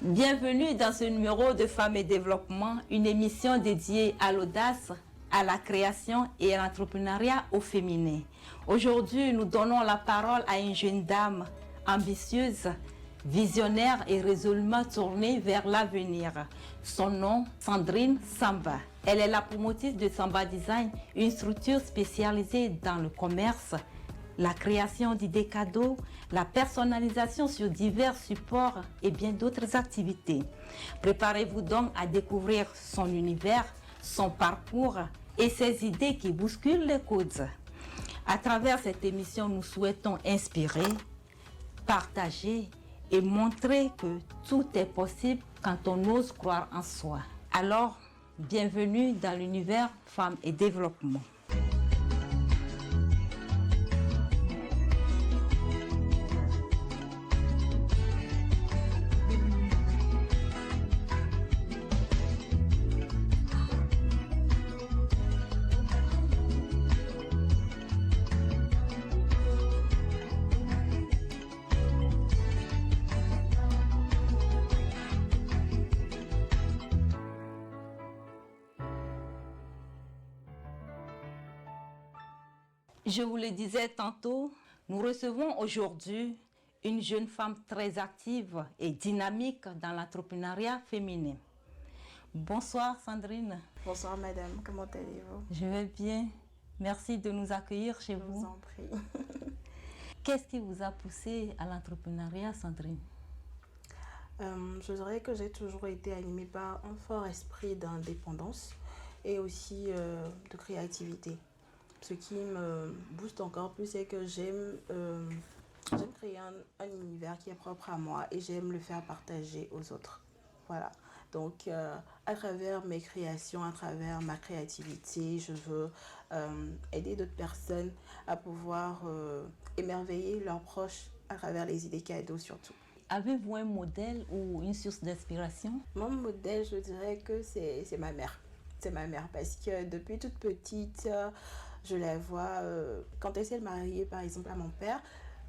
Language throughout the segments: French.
Bienvenue dans ce numéro de Femmes et Développement, une émission dédiée à l'audace, à la création et à l'entrepreneuriat au féminin. Aujourd'hui, nous donnons la parole à une jeune dame ambitieuse, visionnaire et résolument tournée vers l'avenir. Son nom, Sandrine Samba. Elle est la promotrice de Samba Design, une structure spécialisée dans le commerce, la création d'idées cadeaux, la personnalisation sur divers supports et bien d'autres activités. Préparez-vous donc à découvrir son univers, son parcours et ses idées qui bousculent les codes. À travers cette émission, nous souhaitons inspirer, partager et montrer que tout est possible quand on ose croire en soi. Alors, bienvenue dans l'univers Femmes et Développement. Je vous le disais tantôt, nous recevons aujourd'hui une jeune femme très active et dynamique dans l'entrepreneuriat féminin. Bonsoir Sandrine. Bonsoir madame, comment allez-vous? Je vais bien. Merci de nous accueillir chez vous. Je vous en prie. Qu'est-ce qui vous a poussé à l'entrepreneuriat, Sandrine? Je dirais que j'ai toujours été animée par un fort esprit d'indépendance et aussi de créativité. Ce qui me booste encore plus, c'est que j'aime créer un univers qui est propre à moi et j'aime le faire partager aux autres. Voilà. Donc, à travers mes créations, à travers ma créativité, je veux aider d'autres personnes à pouvoir émerveiller leurs proches à travers les idées cadeaux surtout. Avez-vous un modèle ou une source d'inspiration? Mon modèle, je dirais que c'est ma mère. C'est ma mère parce que depuis toute petite, je la vois, quand elle s'est mariée par exemple à mon père,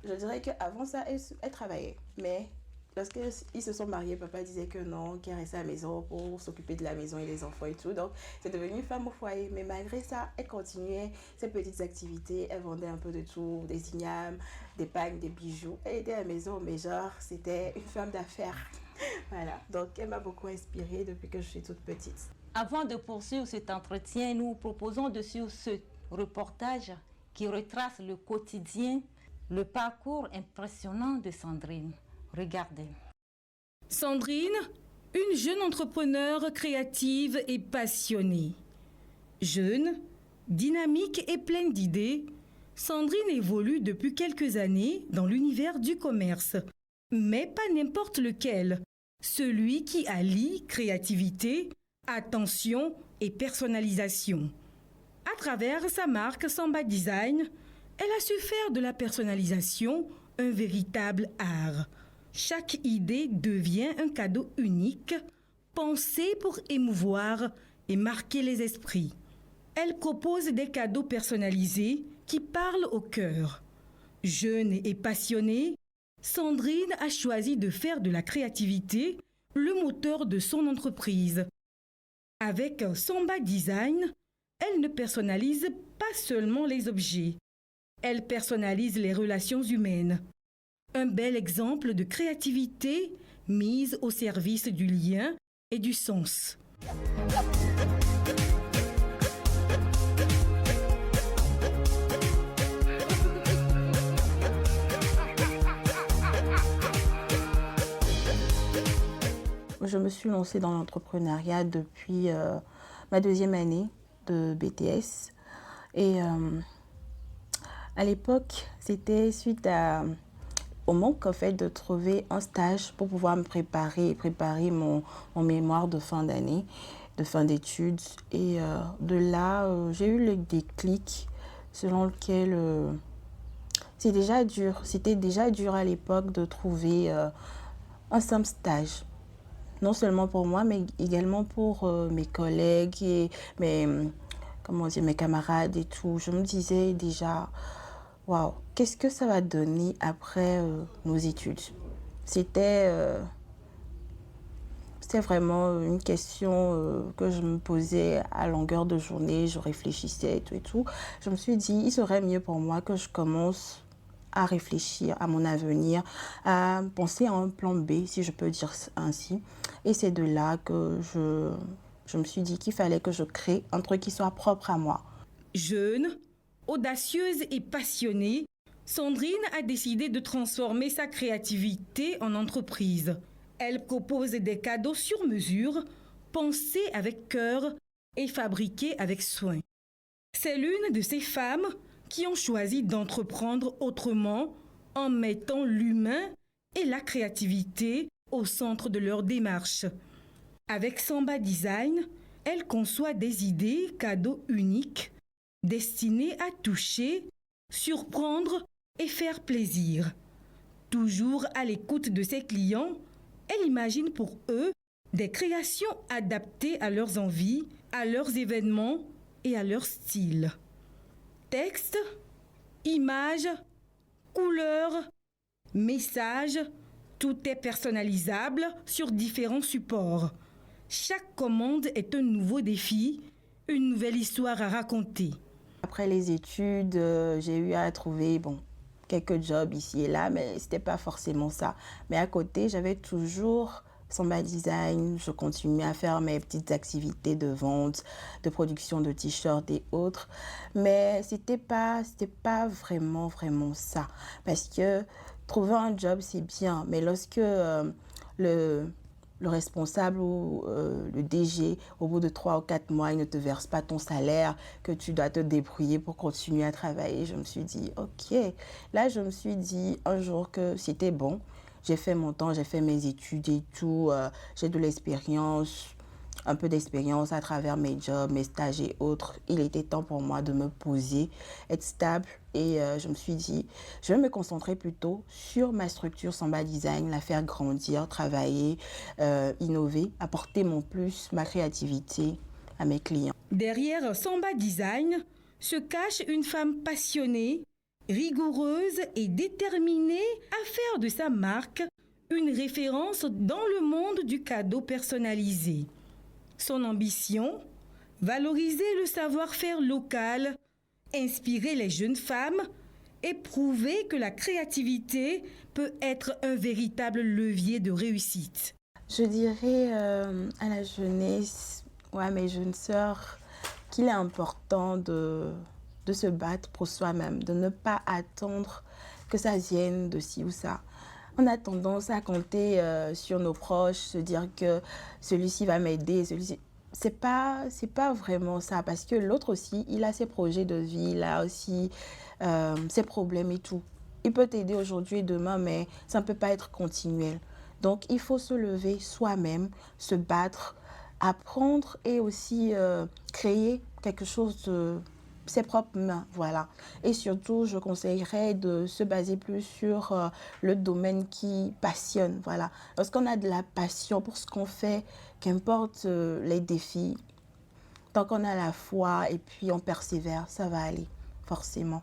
je dirais qu'avant ça, elle travaillait. Mais lorsqu'ils se sont mariés, papa disait que non, qu'elle restait à la maison pour s'occuper de la maison et des enfants et tout. Donc, c'est devenu une femme au foyer. Mais malgré ça, elle continuait ses petites activités. Elle vendait un peu de tout, des ignames, des pagnes, des bijoux. Elle était à la maison, mais genre, c'était une femme d'affaires. Voilà. Donc, elle m'a beaucoup inspirée depuis que je suis toute petite. Avant de poursuivre cet entretien, nous proposons de suivre ce reportage qui retrace le quotidien, le parcours impressionnant de Sandrine. Regardez. Sandrine, une jeune entrepreneure créative et passionnée. Jeune, dynamique et pleine d'idées, Sandrine évolue depuis quelques années dans l'univers du commerce. Mais pas n'importe lequel, celui qui allie créativité, attention et personnalisation. À travers sa marque Samba Design, elle a su faire de la personnalisation un véritable art. Chaque idée devient un cadeau unique, pensé pour émouvoir et marquer les esprits. Elle propose des cadeaux personnalisés qui parlent au cœur. Jeune et passionnée, Sandrine a choisi de faire de la créativité le moteur de son entreprise. Avec Samba Design, elle ne personnalise pas seulement les objets, elle personnalise les relations humaines. Un bel exemple de créativité mise au service du lien et du sens. Je me suis lancée dans l'entrepreneuriat depuis ma deuxième année de BTS. Et à l'époque, c'était suite au manque en fait, de trouver un stage pour pouvoir me préparer mon mémoire de fin d'année, de fin d'études. Et de là, j'ai eu le déclic selon lequel c'était déjà dur à l'époque de trouver un simple stage. Non seulement pour moi, mais également pour mes collègues et mes camarades et tout. Je me disais déjà, waouh, qu'est-ce que ça va donner après nos études? C'était C'était vraiment une question que je me posais à longueur de journée, je réfléchissais et tout. Je me suis dit, il serait mieux pour moi que je commence à réfléchir à mon avenir, à penser à un plan B, si je peux dire ainsi. Et c'est de là que je me suis dit qu'il fallait que je crée un truc qui soit propre à moi. Jeune, audacieuse et passionnée, Sandrine a décidé de transformer sa créativité en entreprise. Elle propose des cadeaux sur mesure, pensés avec cœur et fabriqués avec soin. C'est l'une de ces femmes qui ont choisi d'entreprendre autrement en mettant l'humain et la créativité au centre de leur démarche. Avec Samba Design, elle conçoit des idées cadeaux uniques, destinés à toucher, surprendre et faire plaisir. Toujours à l'écoute de ses clients, elle imagine pour eux des créations adaptées à leurs envies, à leurs événements et à leur style. Texte, images, couleurs, messages, tout est personnalisable sur différents supports. Chaque commande est un nouveau défi, une nouvelle histoire à raconter. Après les études, j'ai eu à trouver quelques jobs ici et là, mais ce n'était pas forcément ça. Mais à côté, j'avais toujours Samba Design. Je continuais à faire mes petites activités de vente, de production de t-shirts et autres. Mais c'était pas vraiment ça. Parce que trouver un job, c'est bien. Mais lorsque le responsable ou le DG, au bout de 3 ou 4 mois, il ne te verse pas ton salaire, que tu dois te débrouiller pour continuer à travailler. Je me suis dit, ok. Là, je me suis dit un jour que c'était bon. J'ai fait mon temps, j'ai fait mes études et tout. J'ai de l'expérience, un peu d'expérience à travers mes jobs, mes stages et autres. Il était temps pour moi de me poser, être stable. Et je me suis dit, je vais me concentrer plutôt sur ma structure Samba Design, la faire grandir, travailler, innover, apporter mon plus, ma créativité à mes clients. Derrière Samba Design se cache une femme passionnée, rigoureuse et déterminée à faire de sa marque une référence dans le monde du cadeau personnalisé. Son ambition, valoriser le savoir-faire local, inspirer les jeunes femmes et prouver que la créativité peut être un véritable levier de réussite. Je dirais à la jeunesse, ou à mes jeunes sœurs, qu'il est important de se battre pour soi-même, de ne pas attendre que ça vienne de ci ou ça. On a tendance à compter sur nos proches, se dire que celui-ci va m'aider, celui-ci... C'est pas vraiment ça, parce que l'autre aussi, il a ses projets de vie, il a aussi ses problèmes et tout. Il peut t'aider aujourd'hui et demain, mais ça ne peut pas être continuel. Donc, il faut se lever soi-même, se battre, apprendre et aussi créer quelque chose de ses propres mains, voilà. Et surtout, je conseillerais de se baser plus sur le domaine qui passionne, voilà. Lorsqu'on a de la passion pour ce qu'on fait, qu'importe les défis, tant qu'on a la foi et puis on persévère, ça va aller, forcément,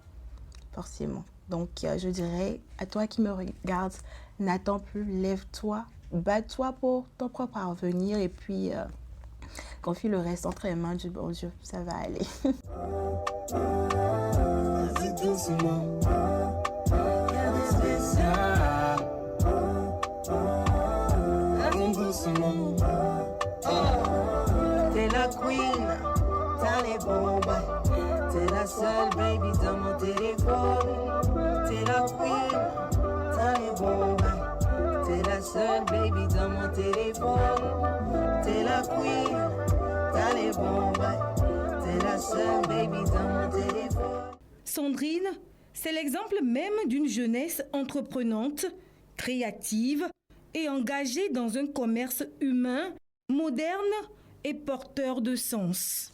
forcément. Donc, je dirais à toi qui me regardes, n'attends plus, lève-toi, bats-toi pour ton propre avenir et puis confie le reste entre les mains du bon Dieu, ça va aller. T'es la queen, t'as les bons bails. T'es la seule baby dans mon téléphone. T'es la queen, t'as les bons bails. T'es la seule baby dans mon téléphone. T'es la queen, t'as les bons bails. T'es la seule baby dans mon téléphone. Sandrine, c'est l'exemple même d'une jeunesse entreprenante, créative et engagée dans un commerce humain, moderne et porteur de sens.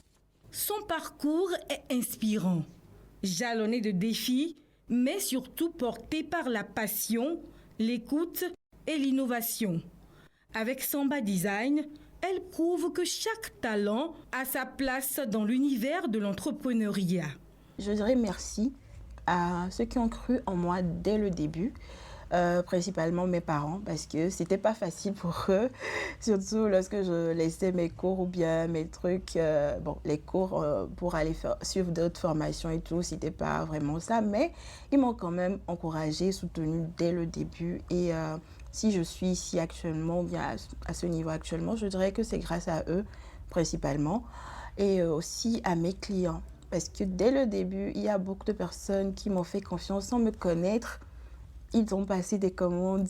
Son parcours est inspirant, jalonné de défis, mais surtout porté par la passion, l'écoute et l'innovation. Avec Samba Design, elle prouve que chaque talent a sa place dans l'univers de l'entrepreneuriat. Je dirais merci à ceux qui ont cru en moi dès le début. principalement mes parents, parce que c'était pas facile pour eux, surtout lorsque je laissais mes cours ou bien mes trucs, les cours pour aller suivre d'autres formations et tout, c'était pas vraiment ça, mais ils m'ont quand même encouragée, soutenue dès le début. Et si je suis ici actuellement, bien à ce niveau actuellement, je dirais que c'est grâce à eux principalement, et aussi à mes clients. Parce que dès le début, il y a beaucoup de personnes qui m'ont fait confiance sans me connaître. Ils ont passé des commandes.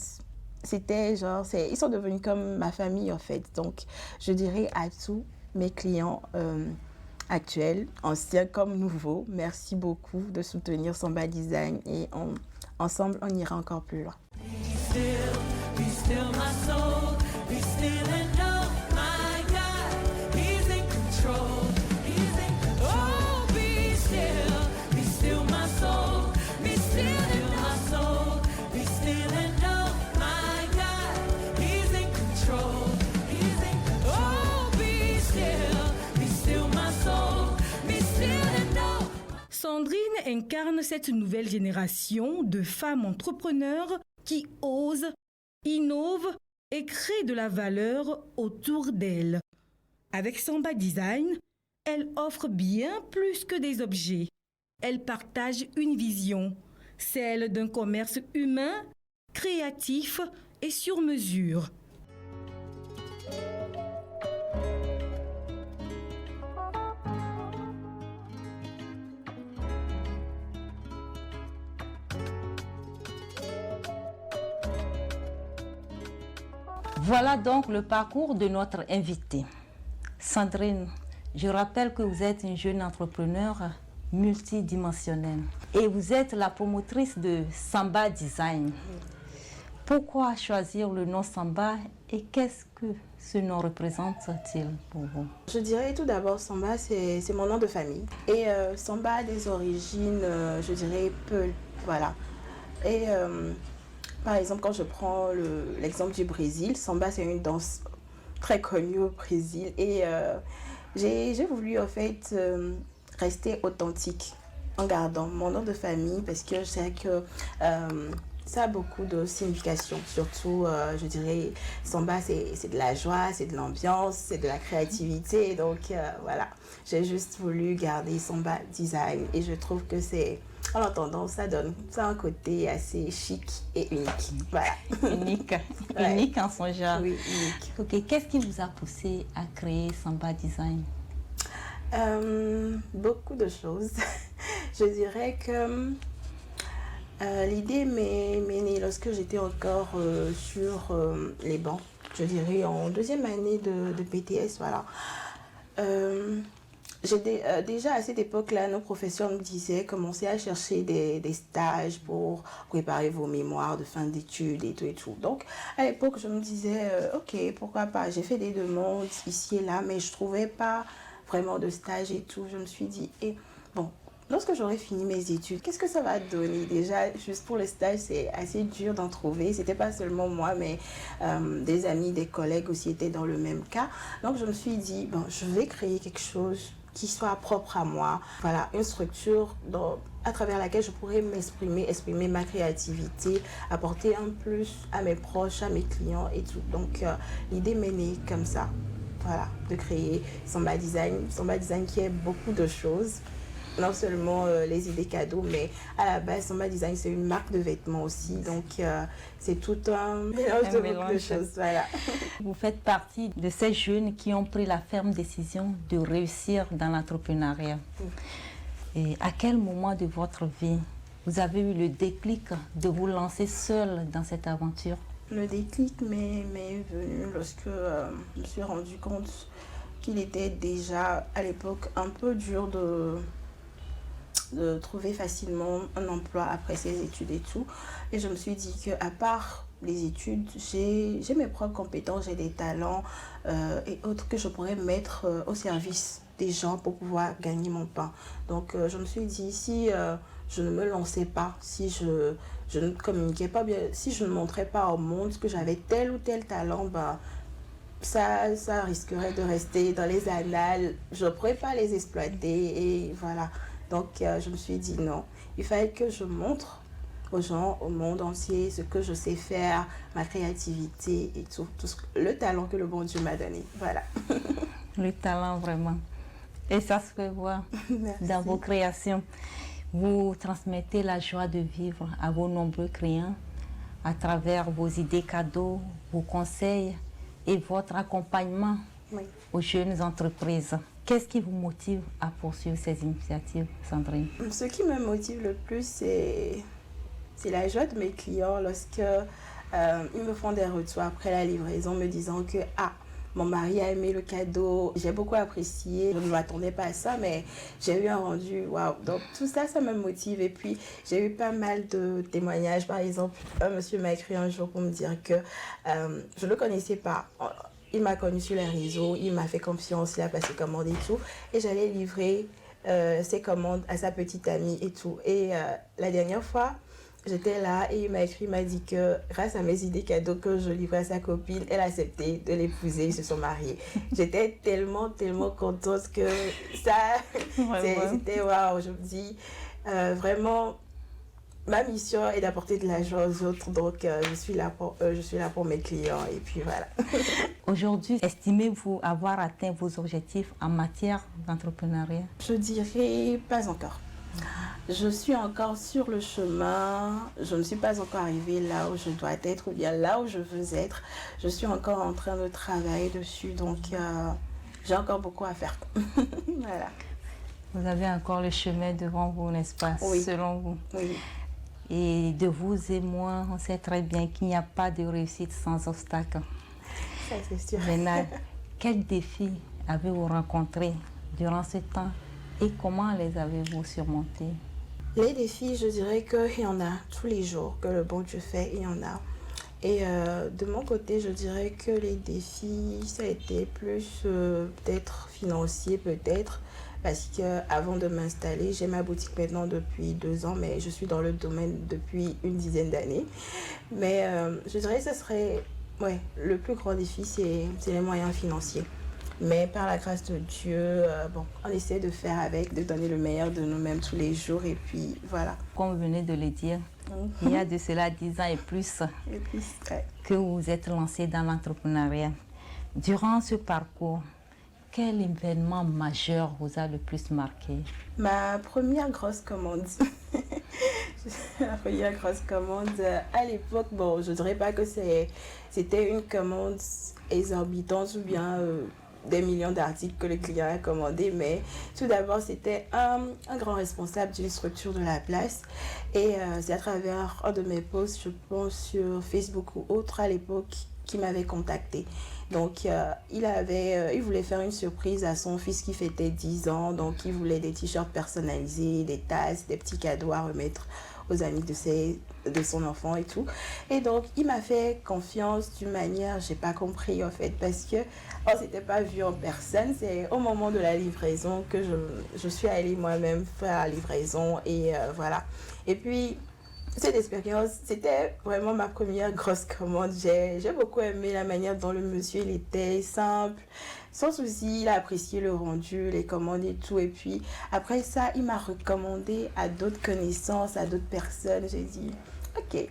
C'était genre, ils sont devenus comme ma famille en fait. Donc, je dirais à tous mes clients actuels, anciens comme nouveaux, merci beaucoup de soutenir Samba Design et ensemble, on ira encore plus loin. Be still my soul, be still and know my God, He's in control, He's in control. Oh, be still my soul, be still and my soul, be still and know my God, He's in control, He's in control. Oh, be still my soul, be still and know. Sandrine incarne cette nouvelle génération de femmes entrepreneurs qui osent, innovent et créent de la valeur autour d'elles. Avec Samba Design, elle offre bien plus que des objets. Elle partage une vision, celle d'un commerce humain, créatif et sur mesure. Voilà donc le parcours de notre invitée. Sandrine, je rappelle que vous êtes une jeune entrepreneur multidimensionnelle et vous êtes la promotrice de Samba Design. Pourquoi choisir le nom Samba et qu'est-ce que ce nom représente-t-il pour vous? Je dirais tout d'abord, Samba, c'est mon nom de famille. Et Samba a des origines, je dirais, Peul, voilà. Et par exemple, quand je prends l'exemple du Brésil, Samba, c'est une danse très connue au Brésil. Et j'ai voulu, en fait, rester authentique en gardant mon nom de famille parce que je sais que ça a beaucoup de signification. Surtout, je dirais, Samba, c'est de la joie, c'est de l'ambiance, c'est de la créativité. Donc, voilà, j'ai juste voulu garder Samba Design et je trouve que c'est... En l'entendant, ça a un côté assez chic et unique. Voilà. Unique, Ouais. unique en son genre. Oui, unique. Ok, qu'est-ce qui vous a poussé à créer Samba Design? Beaucoup de choses. Je dirais que l'idée m'est née lorsque j'étais encore sur les bancs. Je dirais en deuxième année de BTS, voilà. Déjà à cette époque-là, nos professeurs me disaient commencez à chercher des stages pour préparer vos mémoires de fin d'études et tout et tout. Donc à l'époque, je me disais ok, pourquoi pas. J'ai fait des demandes ici et là, mais je trouvais pas vraiment de stage et tout. Je me suis dit bon, lorsque j'aurai fini mes études, qu'est-ce que ça va donner? Déjà, juste pour le stage, c'est assez dur d'en trouver. C'était pas seulement moi, mais des amis, des collègues aussi étaient dans le même cas. Donc je me suis dit bon, je vais créer quelque chose qui soit propre à moi. Voilà, une structure à travers laquelle je pourrais exprimer ma créativité, apporter un plus à mes proches, à mes clients et tout. Donc, l'idée m'est née comme ça. Voilà, de créer Samba Design. Samba Design qui est beaucoup de choses. Non seulement les idées cadeaux, mais à la base, Samba Design, c'est une marque de vêtements aussi. Donc, c'est tout un mélange de beaucoup de choses. Voilà. Vous faites partie de ces jeunes qui ont pris la ferme décision de réussir dans l'entrepreneuriat. Et à quel moment de votre vie vous avez eu le déclic de vous lancer seul dans cette aventure? Le déclic m'est venu lorsque je me suis rendu compte qu'il était déjà à l'époque un peu dur de trouver facilement un emploi après ses études et tout. Et je me suis dit qu'à part les études, j'ai mes propres compétences, j'ai des talents et autres que je pourrais mettre au service des gens pour pouvoir gagner mon pain. Donc je me suis dit, si je ne me lançais pas, si je ne communiquais pas bien, si je ne montrais pas au monde que j'avais tel ou tel talent, ça risquerait de rester dans les annales. Je ne pourrais pas les exploiter et voilà. Donc, je me suis dit non, il fallait que je montre aux gens, au monde entier, ce que je sais faire, ma créativité et le talent que le bon Dieu m'a donné. Voilà. Le talent, vraiment. Et ça se fait voir dans vos créations. Vous transmettez la joie de vivre à vos nombreux clients à travers vos idées cadeaux, vos conseils et votre accompagnement aux jeunes entreprises. Qu'est-ce qui vous motive à poursuivre ces initiatives, Sandrine? Ce qui me motive le plus, c'est la joie de mes clients lorsque ils me font des retours après la livraison me disant que mon mari a aimé le cadeau, j'ai beaucoup apprécié, je ne m'attendais pas à ça, mais j'ai eu un rendu, waouh. Donc tout ça, ça me motive. Et puis j'ai eu pas mal de témoignages. Par exemple, un monsieur m'a écrit un jour pour me dire que je ne le connaissais pas. Il m'a connu sur les réseaux, il m'a fait confiance, il a passé commande et tout. Et j'allais livrer ses commandes à sa petite amie et tout. Et la dernière fois, j'étais là et il m'a écrit, il m'a dit que grâce à mes idées cadeaux que je livrais à sa copine, elle a accepté de l'épouser, ils se sont mariés. J'étais tellement contente que ça, c'était waouh. Je me dis, vraiment, ma mission est d'apporter de la joie aux autres, donc je suis là pour mes clients et puis voilà. Aujourd'hui, estimez-vous avoir atteint vos objectifs en matière d'entrepreneuriat? Je dirais pas encore. Je suis encore sur le chemin, je ne suis pas encore arrivée là où je dois être ou bien là où je veux être. Je suis encore en train de travailler dessus, donc j'ai encore beaucoup à faire. Voilà. Vous avez encore le chemin devant vous, n'est-ce pas? Oui. Selon vous. Oui. Et de vous et moi, on sait très bien qu'il n'y a pas de réussite sans obstacle. Ça, c'est sûr. Maintenant, quels défis avez-vous rencontrés durant ce temps et comment les avez-vous surmontés? Les défis, je dirais qu'il y en a tous les jours, que le bon Dieu fait, il y en a. Et de mon côté, je dirais que les défis, ça a été plus peut-être financier, peut-être. Parce qu'avant de m'installer, j'ai ma boutique maintenant depuis 2 ans, mais je suis dans le domaine depuis une dizaine d'années. Mais je dirais que ce serait, le plus grand défi, c'est les moyens financiers. Mais par la grâce de Dieu, on essaie de faire avec, de donner le meilleur de nous-mêmes tous les jours. Et puis voilà. Comme vous venez de le dire, il y a de cela 10 ans et plus que vous vous êtes lancé dans l'entrepreneuriat. Durant ce parcours, quel événement majeur vous a le plus marqué? Ma première grosse commande. La première grosse commande, à l'époque, je ne dirais pas que c'était une commande exorbitante ou bien des millions d'articles que le client a commandé, mais tout d'abord, c'était un grand responsable d'une structure de la place. Et c'est à travers un de mes posts, je pense sur Facebook ou autre à l'époque, qui m'avait contacté. Donc, il voulait faire une surprise à son fils qui fêtait 10 ans. Donc, il voulait des t-shirts personnalisés, des tasses, des petits cadeaux à remettre aux amis de son enfant et tout. Et donc, il m'a fait confiance d'une manière, j'ai pas compris en fait, parce que on s'était pas vu en personne. C'est au moment de la livraison que je suis allée moi-même faire la livraison et voilà. Et puis, cette expérience, c'était vraiment ma première grosse commande. J'ai beaucoup aimé la manière dont le monsieur, il était simple, sans souci, il a apprécié le rendu, les commandes et tout. Et puis, après ça, il m'a recommandé à d'autres connaissances, à d'autres personnes. J'ai dit, ok.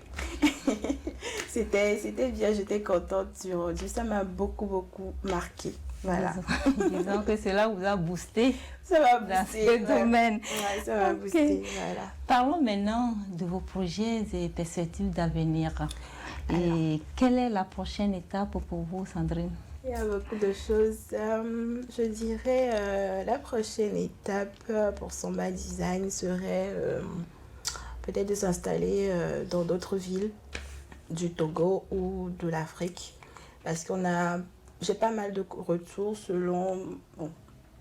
C'était bien, j'étais contente du rendu. Ça m'a beaucoup marqué. Voilà. Disons que cela vous a boosté. Ça m'a dans boosté ce domaine. Ouais, ça m'a boosté, voilà. Parlons maintenant de vos projets et perspectives d'avenir. Et quelle est la prochaine étape pour vous, Sandrine? Il y a beaucoup de choses. Je dirais la prochaine étape pour Samba Design serait peut-être de s'installer dans d'autres villes du Togo ou de l'Afrique. Parce j'ai pas mal de retours selon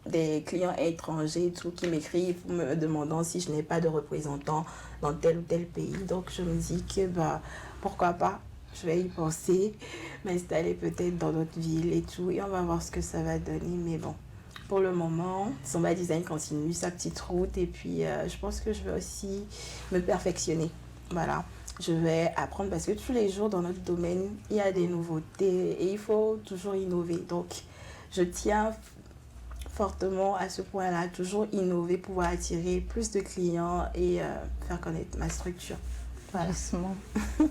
des clients étrangers et tout qui m'écrivent me demandant si je n'ai pas de représentant dans tel ou tel pays. Donc je me dis que pourquoi pas, je vais y penser, m'installer peut-être dans d'autres villes et tout, et on va voir ce que ça va donner. Mais bon, pour le moment, Samba Design continue sa petite route et puis je pense que je vais aussi me perfectionner. Voilà. Je vais apprendre parce que tous les jours dans notre domaine, il y a des nouveautés et il faut toujours innover. Donc, je tiens fortement à ce point-là, toujours innover, pouvoir attirer plus de clients et faire connaître ma structure. Voilà. Doucement.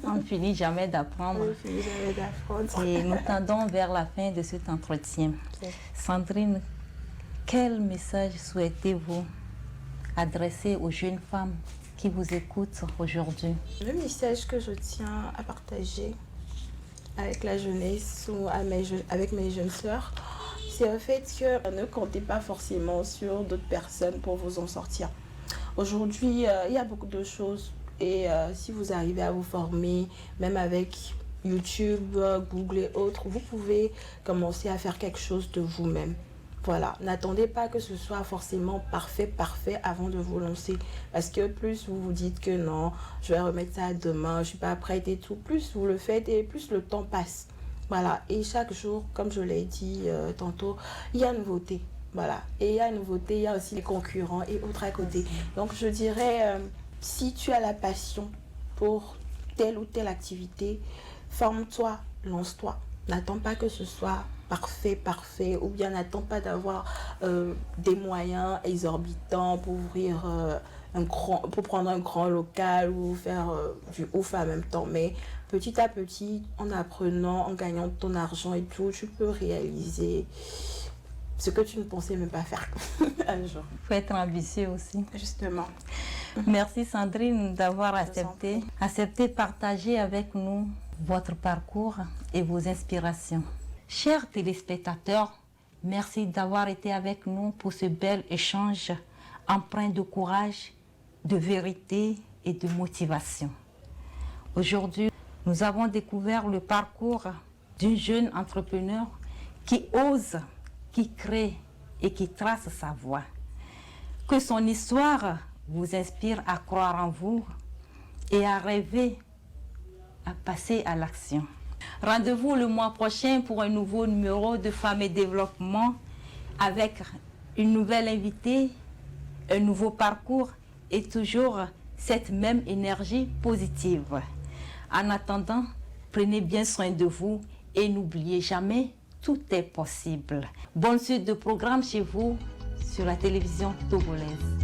On ne finit jamais d'apprendre. On ne finit jamais d'apprendre. Et nous tendons vers la fin de cet entretien. Ok. Sandrine, quel message souhaitez-vous adresser aux jeunes femmes qui vous écoutent aujourd'hui? Le message que je tiens à partager avec la jeunesse ou avec mes jeunes sœurs, c'est le fait que ne comptez pas forcément sur d'autres personnes pour vous en sortir. Aujourd'hui, il y a beaucoup de choses et si vous arrivez à vous former, même avec YouTube, Google et autres, vous pouvez commencer à faire quelque chose de vous-même. Voilà, n'attendez pas que ce soit forcément parfait avant de vous lancer. Parce que plus vous vous dites que non, je vais remettre ça demain, je ne suis pas prête et tout, plus vous le faites et plus le temps passe. Voilà, et chaque jour, comme je l'ai dit tantôt, il y a une nouveauté. Voilà, et il y a une nouveauté, il y a aussi les concurrents et autres à côté. Donc je dirais, si tu as la passion pour telle ou telle activité, forme-toi, lance-toi. N'attends pas que ce soit parfait, ou bien n'attends pas d'avoir des moyens exorbitants pour ouvrir pour prendre un grand local ou faire du ouf en même temps. Mais petit à petit, en apprenant, en gagnant ton argent et tout, tu peux réaliser ce que tu ne pensais même pas faire un jour. Il faut être ambitieux aussi. Justement. Merci Sandrine d'avoir accepté de partager avec nous votre parcours et vos inspirations. Chers téléspectateurs, merci d'avoir été avec nous pour ce bel échange empreint de courage, de vérité et de motivation. Aujourd'hui, nous avons découvert le parcours d'une jeune entrepreneur qui ose, qui crée et qui trace sa voie. Que son histoire vous inspire à croire en vous et à rêver, à passer à l'action. Rendez-vous le mois prochain pour un nouveau numéro de Femmes et Développement avec une nouvelle invitée, un nouveau parcours et toujours cette même énergie positive. En attendant, prenez bien soin de vous et n'oubliez jamais, tout est possible. Bonne suite de programme chez vous sur la télévision togolaise.